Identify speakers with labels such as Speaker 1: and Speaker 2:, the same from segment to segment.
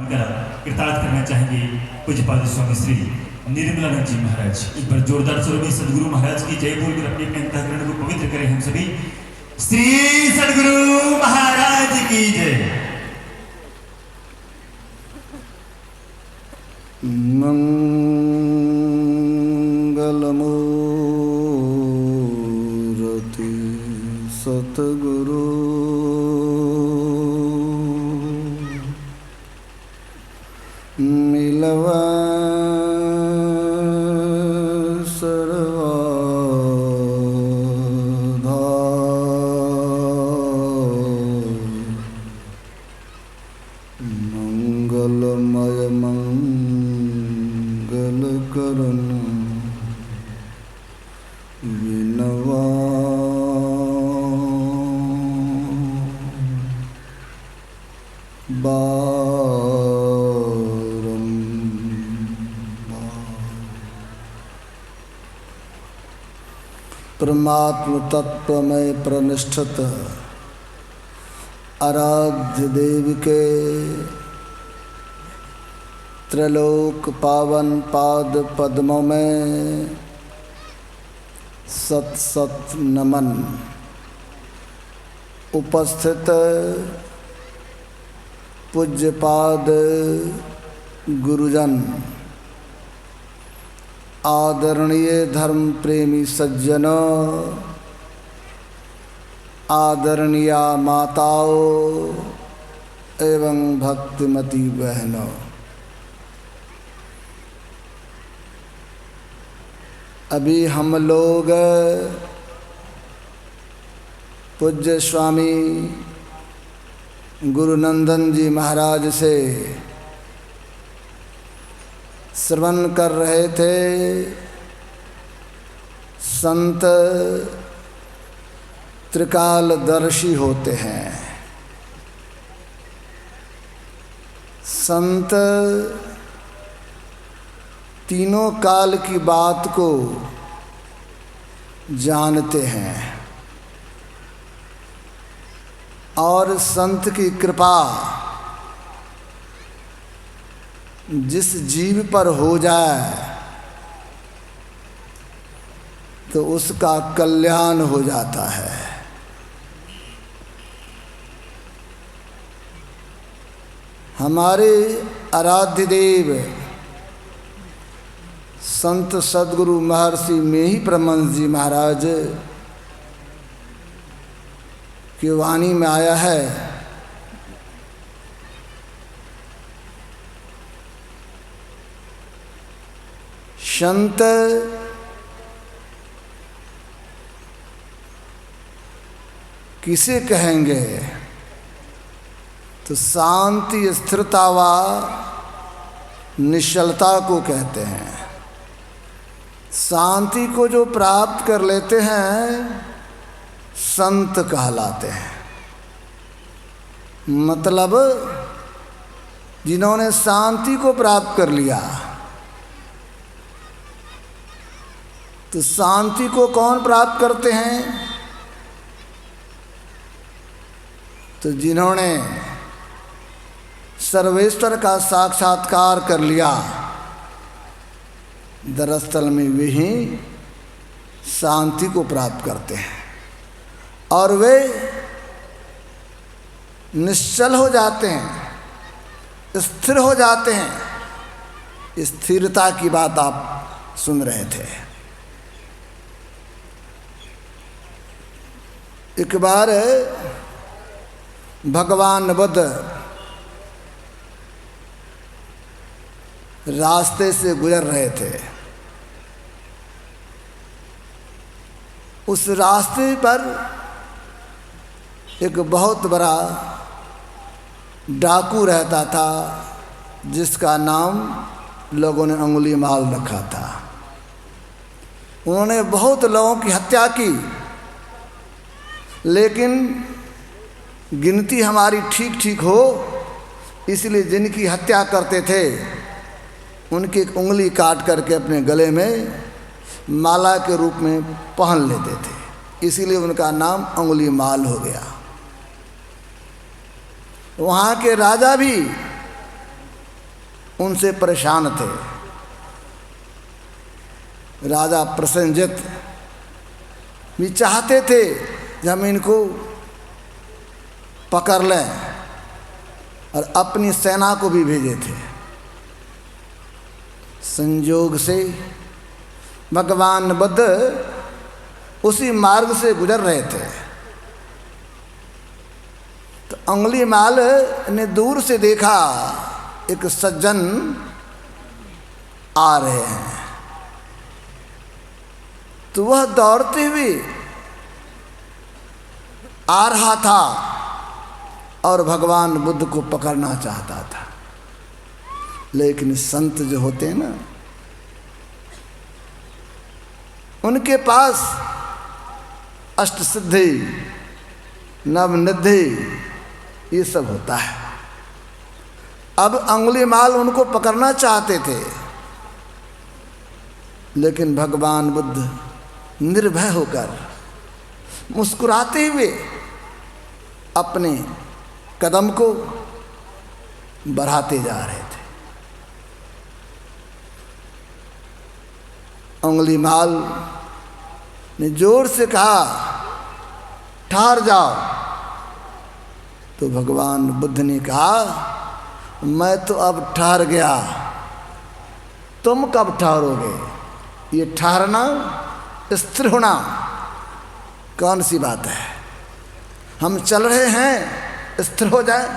Speaker 1: उनका कृतार्थ करना चाहेंगे पूज्यपाद स्वामी श्री निर्मलानंद जी महाराज। एक बार जोरदार स्वरों में सदगुरु महाराज की जय बोलकर अपने अपने अंतःकरण को पवित्र करें हम सभी। श्री सदगुरु महाराज की जय।
Speaker 2: मंगलमूर्ति सतगुरु मिलवा मंगलमय मंगल करण विनवा परमात्म तत्व में प्रनिष्ठित आराध्य देव के त्रैलोक पावन पाद पद्मों में सत सत नमन। उपस्थित पूज्यपाद गुरुजन, आदरणीय धर्म प्रेमी सज्जनों, आदरणीय माताओं एवं भक्तिमती बहनों, अभी हम लोग पूज्य स्वामी गुरुनंदन जी महाराज से श्रवण कर रहे थे। संत त्रिकालदर्शी होते हैं। संत तीनों काल की बात को जानते हैं और संत की कृपा जिस जीव पर हो जाए तो उसका कल्याण हो जाता है। हमारे आराध्य देव संत सद्गुरु महर्षि मेही परमहंस जी महाराज की वाणी में आया है, संत किसे कहेंगे तो शांति स्थिरता व निश्चलता को कहते हैं। शांति को जो प्राप्त कर लेते हैं संत कहलाते हैं। मतलब जिन्होंने शांति को प्राप्त कर लिया। तो शांति को कौन प्राप्त करते हैं? तो जिन्होंने सर्वेश्वर का साक्षात्कार कर लिया, दरअसल में वे ही शांति को प्राप्त करते हैं और वे निश्चल हो जाते हैं, स्थिर हो जाते हैं। स्थिरता की बात आप सुन रहे थे। एक बार भगवान बुद्ध रास्ते से गुजर रहे थे। उस रास्ते पर एक बहुत बड़ा डाकू रहता था जिसका नाम लोगों ने अंगुली माल रखा था। उन्होंने बहुत लोगों की हत्या की, लेकिन गिनती हमारी ठीक ठीक हो इसलिए जिनकी हत्या करते थे उनकी एक उंगली काट करके अपने गले में माला के रूप में पहन लेते थे, इसीलिए उनका नाम अंगुली माल हो गया। वहाँ के राजा भी उनसे परेशान थे। राजा प्रसेनजित भी चाहते थे कि हम इनको पकड़ लें और अपनी सेना को भी भेजे थे। संयोग से भगवान बुद्ध उसी मार्ग से गुजर रहे थे, तो अंगुलीमाल ने दूर से देखा एक सज्जन आ रहे हैं, तो वह दौड़ते हुए आ रहा था और भगवान बुद्ध को पकड़ना चाहता था। लेकिन संत जो होते हैं ना, उनके पास अष्टसिद्धि नवनिधि ये सब होता है। अब अंगुलीमाल उनको पकड़ना चाहते थे, लेकिन भगवान बुद्ध निर्भय होकर मुस्कुराते हुए अपने कदम को बढ़ाते जा रहे थे। अंगुलीमाल ने जोर से कहा, ठहर जाओ। तो भगवान बुद्ध ने कहा, मैं तो अब ठहर गया, तुम कब ठहरोगे? ये ठहरना स्थिर होना कौन सी बात है? हम चल रहे हैं, स्थिर हो जाए,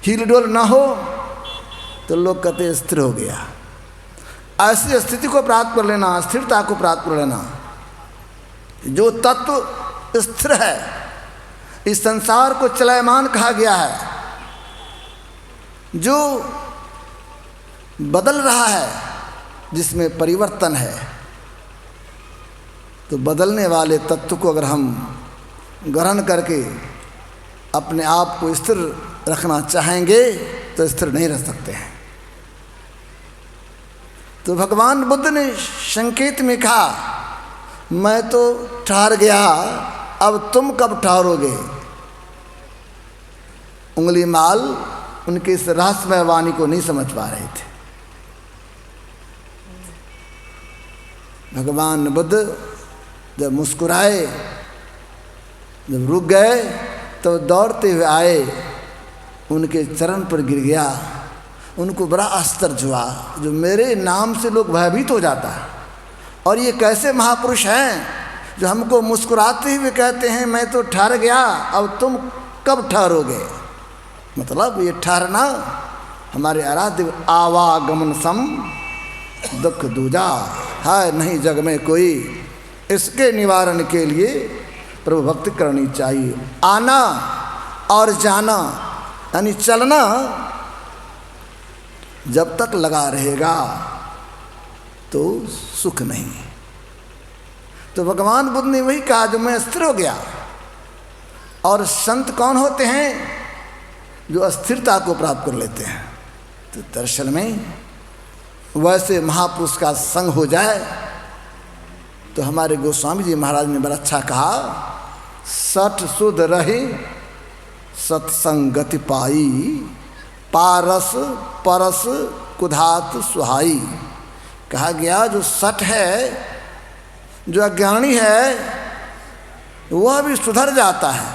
Speaker 2: हिल डोल ना हो तो लोग कहते स्थिर हो गया। ऐसी स्थिति को प्राप्त कर लेना, स्थिरता को प्राप्त कर लेना। जो तत्व स्थिर है, इस संसार को चलायमान कहा गया है, जो बदल रहा है, जिसमें परिवर्तन है, तो बदलने वाले तत्व को अगर हम ग्रहण करके अपने आप को स्थिर रखना चाहेंगे तो स्थिर नहीं रह सकते हैं। तो भगवान बुद्ध ने संकेत में कहा, मैं तो ठहर गया, अब तुम कब ठहरोगे? उंगलीमाल उनके इस रहस्यमय वाणी को नहीं समझ पा रहे थे। भगवान बुद्ध जब मुस्कुराए, जब रुक गए, तो दौड़ते हुए आए, उनके चरण पर गिर गया। उनको बड़ा आश्चर्य हुआ, जो मेरे नाम से लोग भयभीत हो जाता है, और ये कैसे महापुरुष हैं जो हमको मुस्कुराते हुए कहते हैं मैं तो ठहर गया, अब तुम कब ठहरोगे? मतलब ये ठहरना हमारे आराध्य आवागमन सम दुख दूजा है नहीं जग में कोई। इसके निवारण के लिए प्रभु भक्ति करनी चाहिए। आना और जाना यानी चलना जब तक लगा रहेगा तो सुख नहीं। तो भगवान बुद्ध ने वही कहा, जो मैं स्थिर हो गया। और संत कौन होते हैं? जो अस्थिरता को प्राप्त कर लेते हैं। तो दर्शन में वैसे महापुरुष का संग हो जाए तो हमारे गोस्वामी जी महाराज ने बड़ा अच्छा कहा, सठ सुध रहे सत्संगति पाई, पारस परस कुधात सुहाई। कहा गया जो सठ है, जो अज्ञानी है, वह भी सुधर जाता है।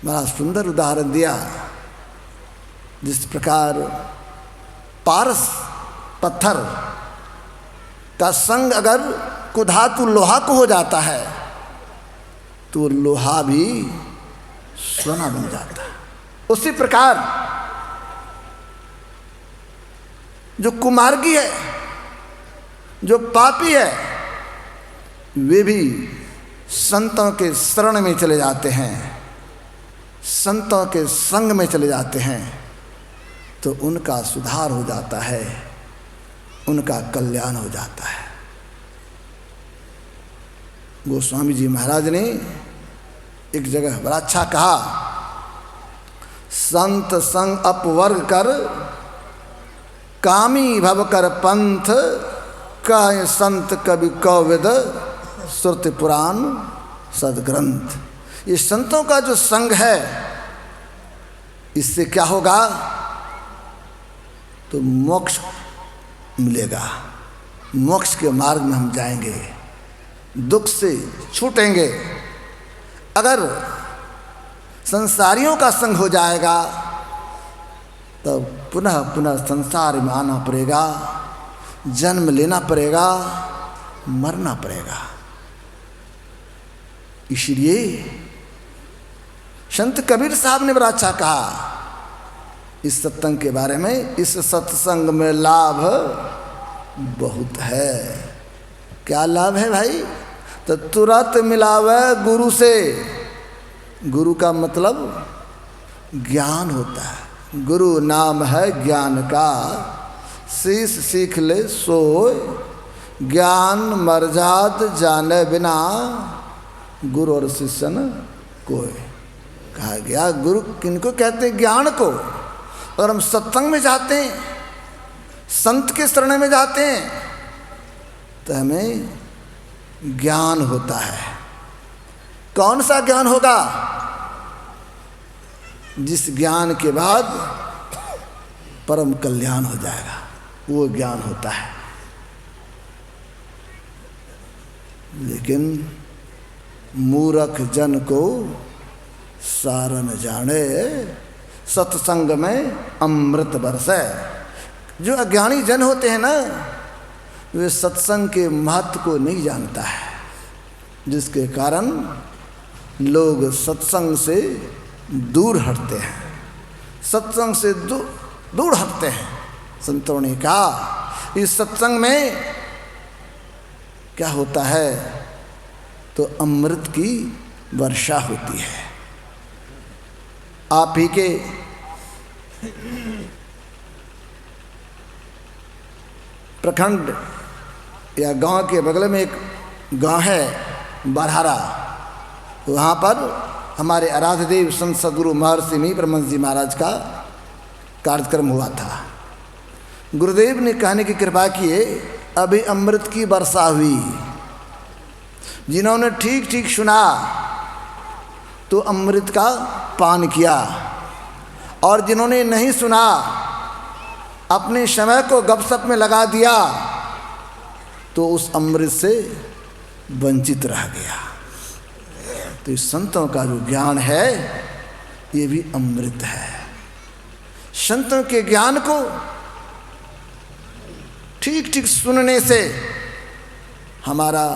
Speaker 2: बड़ा सुंदर उदाहरण दिया, जिस प्रकार पारस पत्थर का संग अगर कुधातु लोहा को हो जाता है तो लोहा भी सोना बन जाता है। उसी प्रकार जो कुमार्गी है, जो पापी है, वे भी संतों के शरण में चले जाते हैं, संतों के संग में चले जाते हैं, तो उनका सुधार हो जाता है, उनका कल्याण हो जाता है। गोस्वामी जी महाराज ने एक जगह बड़ा अच्छा कहा, संत संग अपवर्ग कर, कामी भव कर पंथ, कह संत कवि कविद, श्रुति पुराण सदग्रंथ। ये संतों का जो संग है इससे क्या होगा? तो मोक्ष मिलेगा, मोक्ष के मार्ग में हम जाएंगे, दुख से छूटेंगे। अगर संसारियों का संग हो जाएगा तो पुनः पुनः संसार में आना पड़ेगा, जन्म लेना पड़ेगा, मरना पड़ेगा। इसलिए संत कबीर साहब ने बड़ा अच्छा कहा इस सत्संग के बारे में, इस सत्संग में लाभ बहुत है। क्या लाभ है भाई? तो तुरंत मिलावे गुरु से। गुरु का मतलब ज्ञान होता है, गुरु नाम है ज्ञान का। शीश सीख ले सोए, ज्ञान मर्जाद जाने बिना, गुरु और शिष्य न कोई। कहा गया गुरु किनको कहते हैं? ज्ञान को। और हम सत्संग में जाते हैं, संत के शरण में जाते हैं, तो हमें ज्ञान होता है। कौन सा ज्ञान होगा? जिस ज्ञान के बाद परम कल्याण हो जाएगा, वो ज्ञान होता है। लेकिन मूर्ख जन को सारन जाने, सत्संग में अमृत बरसे। जो अज्ञानी जन होते हैं ना, वे सत्संग के महत्व को नहीं जानता है, जिसके कारण लोग सत्संग से दूर हटते हैं, सत्संग से दूर हटते हैं। संतों ने कहा इस सत्संग में क्या होता है? तो अमृत की वर्षा होती है। आप ही के प्रखंड या गांव के बगल में एक गांव है बरहारा, वहाँ पर हमारे आराध्य देव संत सद्गुरु महर्षि मी परमहंस जी महाराज का कार्यक्रम हुआ था। गुरुदेव ने कहने की कृपा किए, अभी अमृत की वर्षा हुई। जिन्होंने ठीक ठीक सुना तो अमृत का पान किया, और जिन्होंने नहीं सुना, अपने समय को गपशप में लगा दिया, तो उस अमृत से वंचित रह गया। तो इस संतों का जो ज्ञान है ये भी अमृत है। संतों के ज्ञान को ठीक ठीक सुनने से हमारा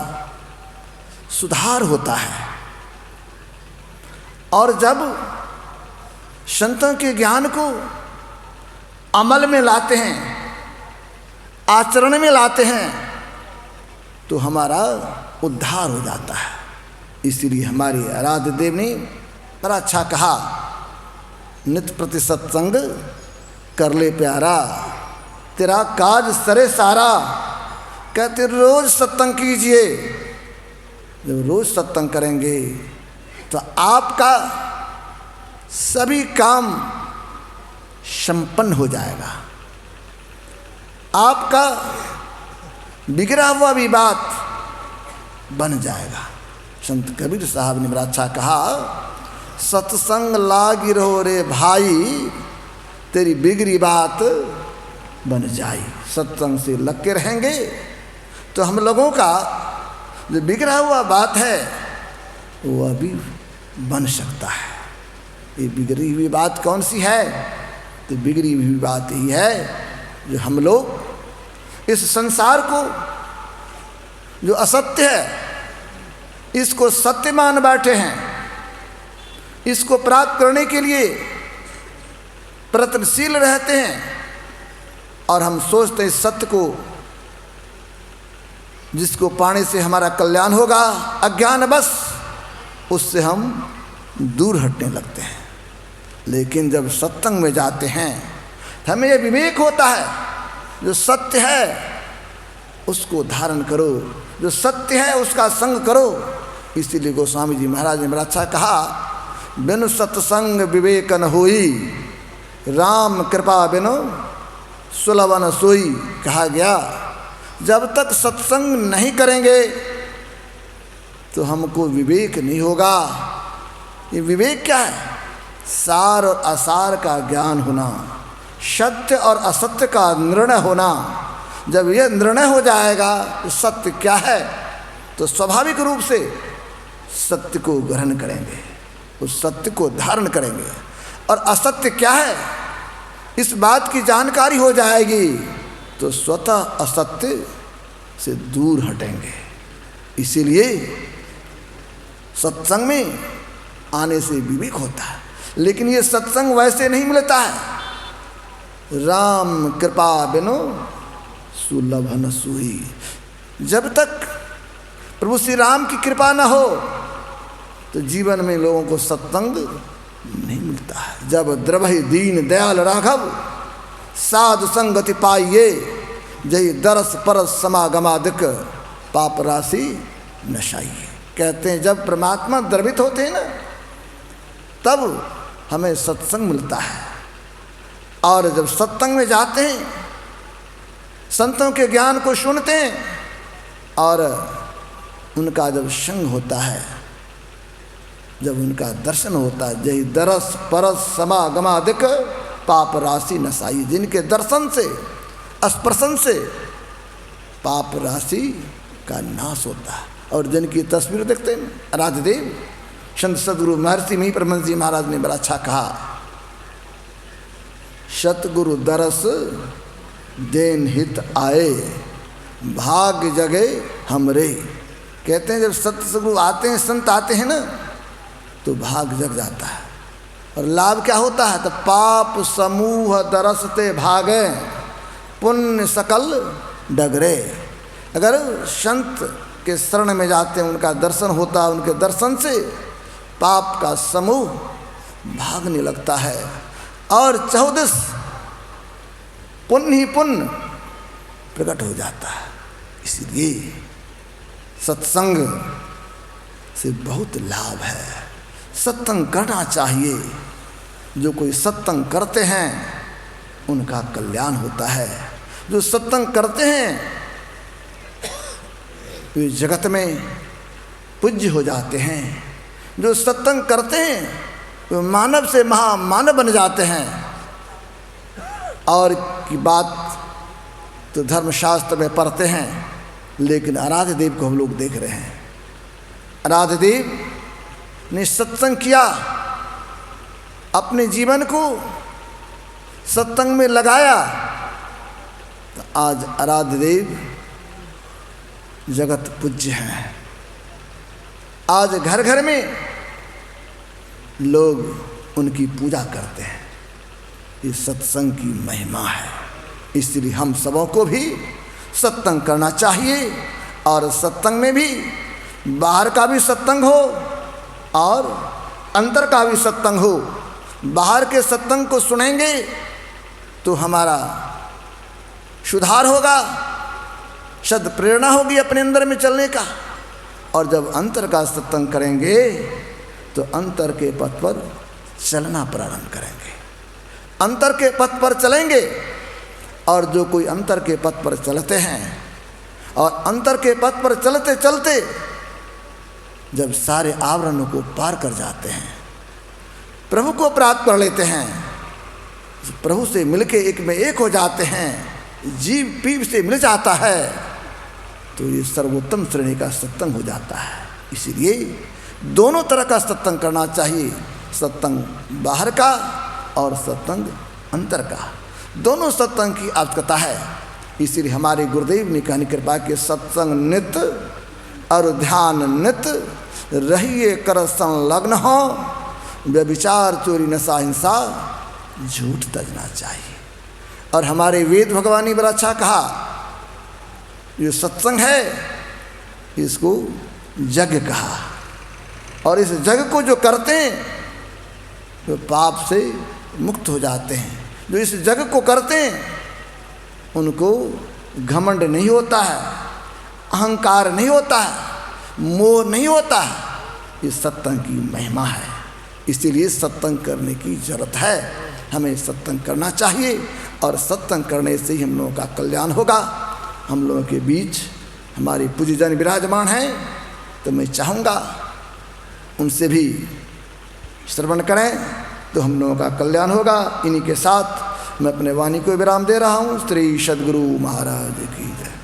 Speaker 2: सुधार होता है, और जब संतों के ज्ञान को अमल में लाते हैं, आचरण में लाते हैं, तो हमारा उद्धार हो जाता है। इसलिए हमारे आराध्य देव ने बड़ा अच्छा कहा, नित्य प्रति सत्संग कर ले प्यारा, तेरा काज सरे सारा। कहते रोज सत्संग कीजिए। जब रोज सत्संग करेंगे तो आपका सभी काम संपन्न हो जाएगा, आपका बिगड़ा हुआ भी बात बन जाएगा। संत कबीर साहब ने बड़ा अच्छा कहा, सत्संग लागी रहो रे भाई, तेरी बिगड़ी बात बन जाई। सत्संग से लग के रहेंगे तो हम लोगों का जो बिगड़ा हुआ बात है वो अभी बन सकता है। ये बिगड़ी हुई बात कौन सी है? तो बिगड़ी हुई बात यही है जो हम लोग इस संसार को जो असत्य है इसको सत्य मान बैठे हैं। इसको प्राप्त करने के लिए प्रयत्नशील रहते हैं, और हम सोचते हैं सत्य को जिसको पाने से हमारा कल्याण होगा, अज्ञान बस उससे हम दूर हटने लगते हैं। लेकिन जब सत्संग में जाते हैं तो हमें यह विवेक होता है, जो सत्य है उसको धारण करो, जो सत्य है उसका संग करो। इसीलिए गोस्वामी जी महाराज ने बड़ा अच्छा कहा, बिनु सत्संग विवेक न होई, राम कृपा बिनु सुलभ न सोई। कहा गया जब तक सत्संग नहीं करेंगे तो हमको विवेक नहीं होगा। ये विवेक क्या है? सार और असार का ज्ञान होना, सत्य और असत्य का निर्णय होना। जब यह निर्णय हो जाएगा कि सत्य क्या है, तो स्वाभाविक रूप से सत्य को ग्रहण करेंगे, उस सत्य को धारण करेंगे। और असत्य क्या है, इस बात की जानकारी हो जाएगी तो स्वतः असत्य से दूर हटेंगे। इसीलिए सत्संग में आने से विवेक होता है। लेकिन ये सत्संग वैसे नहीं मिलता है। राम कृपा बिनो सुलभ न सुई। जब तक प्रभु श्री राम की कृपा न हो तो जीवन में लोगों को सत्संग नहीं मिलता है। जब द्रवहि दीन दयाल राघव साधु संगति पाइये, जय दरस परस समागमादिक पाप राशि नशाइए। कहते हैं जब परमात्मा द्रवित होते हैं ना, तब हमें सत्संग मिलता है। और जब सत्संग में जाते हैं, संतों के ज्ञान को सुनते हैं और उनका जब संग होता है, जब उनका दर्शन होता है, जय दरस परस समागमादिक पाप राशि नसाई। जिनके दर्शन से, स्पर्शन से पाप राशि का नाश होता है। और जिनकी तस्वीर देखते हैं आराध्य देव संत सदगुरु महर्षि मिहि परमहंस जी महाराज ने बड़ा अच्छा कहा, सतगुरु दरस देन हित आए, भाग जगे हमरे। कहते हैं जब सतगुरु आते हैं, संत आते हैं ना, तो भाग जग जाता है। और लाभ क्या होता है, तो पाप समूह दरसते भागे, पुण्य सकल डगरे। अगर संत के शरण में जाते हैं, उनका दर्शन होता है, उनके दर्शन से पाप का समूह भागने लगता है और 14 पुण्य ही पुण्य प्रकट हो जाता है। इसलिए सत्संग से बहुत लाभ है। सत्संग करना चाहिए। जो कोई सत्संग करते हैं उनका कल्याण होता है। जो सत्संग करते हैं वे जगत में पूज्य हो जाते हैं। जो सत्संग करते हैं वे मानव से महामानव बन जाते हैं। और की बात तो धर्मशास्त्र में पढ़ते हैं, लेकिन आराध्य देव को हम लोग देख रहे हैं। आराध्य देव ने सत्संग किया, अपने जीवन को सत्संग में लगाया, तो आज आराध्य देव जगत पूज्य हैं। आज घर घर में लोग उनकी पूजा करते हैं। ये सत्संग की महिमा है। इसलिए हम सबों को भी सत्संग करना चाहिए। और सत्संग में भी बाहर का भी सत्संग हो और अंतर का भी सत्संग हो। बाहर के सत्संग को सुनेंगे तो हमारा सुधार होगा, सद प्रेरणा होगी अपने अंदर में चलने का। और जब अंतर का सत्संग करेंगे तो अंतर के पथ पर चलना प्रारंभ करेंगे। अंतर के पथ पर चलेंगे। और जो कोई अंतर के पथ पर चलते हैं और अंतर के पथ पर चलते चलते जब सारे आवरणों को पार कर जाते हैं, प्रभु को प्राप्त कर लेते हैं, प्रभु से मिलके एक में एक हो जाते हैं, जीव पीव से मिल जाता है, तो ये सर्वोत्तम श्रेणी का सत्संग हो जाता है। इसीलिए दोनों तरह का सत्संग करना चाहिए। सत्संग बाहर का और सत्संग अंतर का। दोनों सत्संग की आवश्यकता है। इसीलिए हमारे गुरुदेव ने कहनी कृपा के सत्संग नित और ध्यान नित, रहिए कर संलग्न हो, व्यभिचार चोरी नशा हिंसा झूठ तजना चाहिए। और हमारे वेद भगवान ने बड़ा अच्छा कहा, ये सत्संग है इसको यज्ञ कहा। और इस यज्ञ को जो करते हैं वो पाप से मुक्त हो जाते हैं। जो इस यज्ञ को करते हैं उनको घमंड नहीं होता है, अहंकार नहीं होता है, मोह नहीं होता है। ये सत्संग की महिमा है। इसीलिए सत्संग करने की जरूरत है। हमें सत्संग करना चाहिए और सत्संग करने से ही हम लोगों का कल्याण होगा। हम लोगों के बीच हमारे पूज्यजन विराजमान हैं, तो मैं चाहूँगा उनसे भी श्रवण करें, तो हम लोगों का कल्याण होगा। इन्हीं के साथ मैं अपने वाणी को विराम दे रहा हूँ। श्री सद्गुरु महाराज की जय।